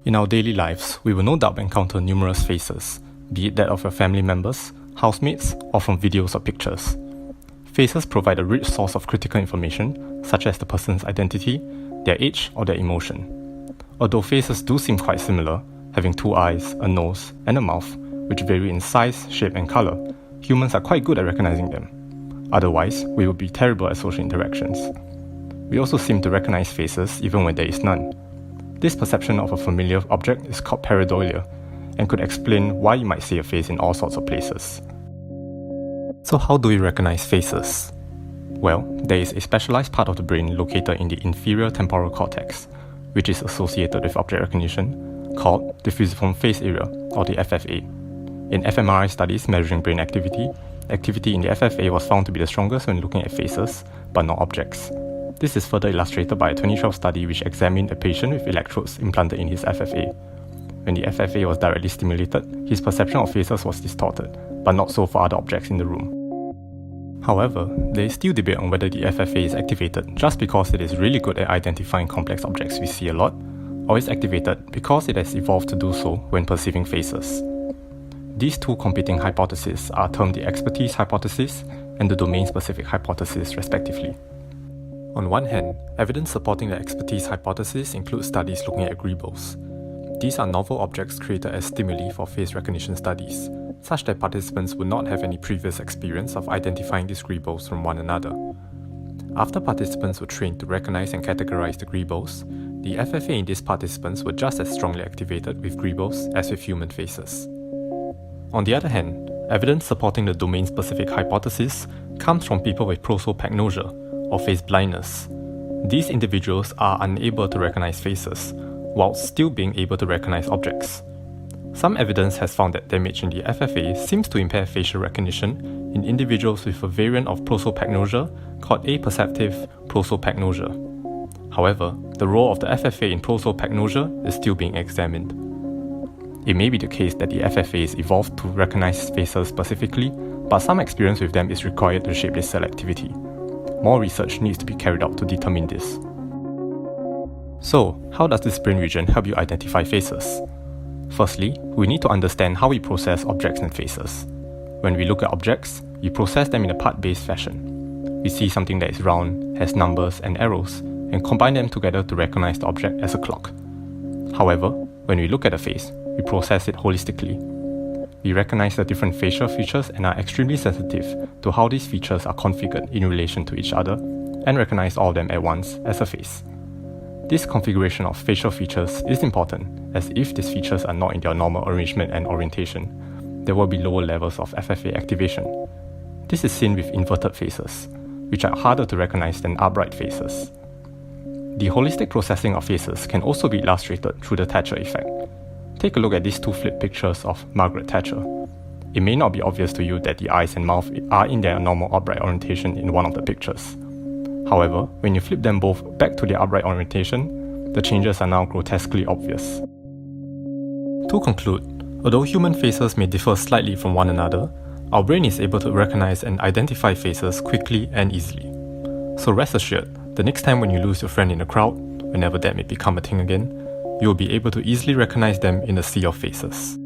In our daily lives, we will no doubt encounter numerous faces, be it that of your family members, housemates, or from videos or pictures. Faces provide a rich source of critical information, such as the person's identity, their age, or their emotion. Although faces do seem quite similar, having two eyes, a nose, and a mouth, which vary in size, shape, and color, humans are quite good at recognizing them. Otherwise, we would be terrible at social interactions. We also seem to recognize faces even when there is none. This perception of a familiar object is called pareidolia, and could explain why you might see a face in all sorts of places. So how do we recognize faces? Well, there is a specialized part of the brain located in the inferior temporal cortex, which is associated with object recognition, called diffusive face area, or the FFA. In fMRI studies measuring brain activity in the FFA was found to be the strongest when looking at faces, but not objects. This is further illustrated by a 2012 study which examined a patient with electrodes implanted in his FFA. When the FFA was directly stimulated, his perception of faces was distorted, but not so for other objects in the room. However, there is still debate on whether the FFA is activated just because it is really good at identifying complex objects we see a lot, or is activated because it has evolved to do so when perceiving faces. These two competing hypotheses are termed the expertise hypothesis and the domain-specific hypothesis respectively. On one hand, evidence supporting the expertise hypothesis includes studies looking at greebles. These are novel objects created as stimuli for face recognition studies, such that participants would not have any previous experience of identifying these greebles from one another. After participants were trained to recognize and categorize the greebles, the FFA in these participants were just as strongly activated with greebles as with human faces. On the other hand, evidence supporting the domain-specific hypothesis comes from people with prosopagnosia, or face blindness. These individuals are unable to recognize faces, while still being able to recognize objects. Some evidence has found that damage in the FFA seems to impair facial recognition in individuals with a variant of prosopagnosia called aperceptive prosopagnosia. However, the role of the FFA in prosopagnosia is still being examined. It may be the case that the FFA is evolved to recognize faces specifically, but some experience with them is required to shape this selectivity. More research needs to be carried out to determine this. So, how does this brain region help you identify faces? Firstly, we need to understand how we process objects and faces. When we look at objects, we process them in a part-based fashion. We see something that is round, has numbers and arrows, and combine them together to recognize the object as a clock. However, when we look at a face, we process it holistically. We recognize the different facial features and are extremely sensitive to how these features are configured in relation to each other, and recognize all of them at once as a face. This configuration of facial features is important, as if these features are not in their normal arrangement and orientation, there will be lower levels of FFA activation. This is seen with inverted faces, which are harder to recognize than upright faces. The holistic processing of faces can also be illustrated through the Thatcher effect. Take a look at these two flipped pictures of Margaret Thatcher. It may not be obvious to you that the eyes and mouth are in their normal upright orientation in one of the pictures. However, when you flip them both back to their upright orientation, the changes are now grotesquely obvious. To conclude, although human faces may differ slightly from one another, our brain is able to recognize and identify faces quickly and easily. So rest assured, the next time when you lose your friend in a crowd, whenever that may become a thing again, you will be able to easily recognize them in a sea of faces.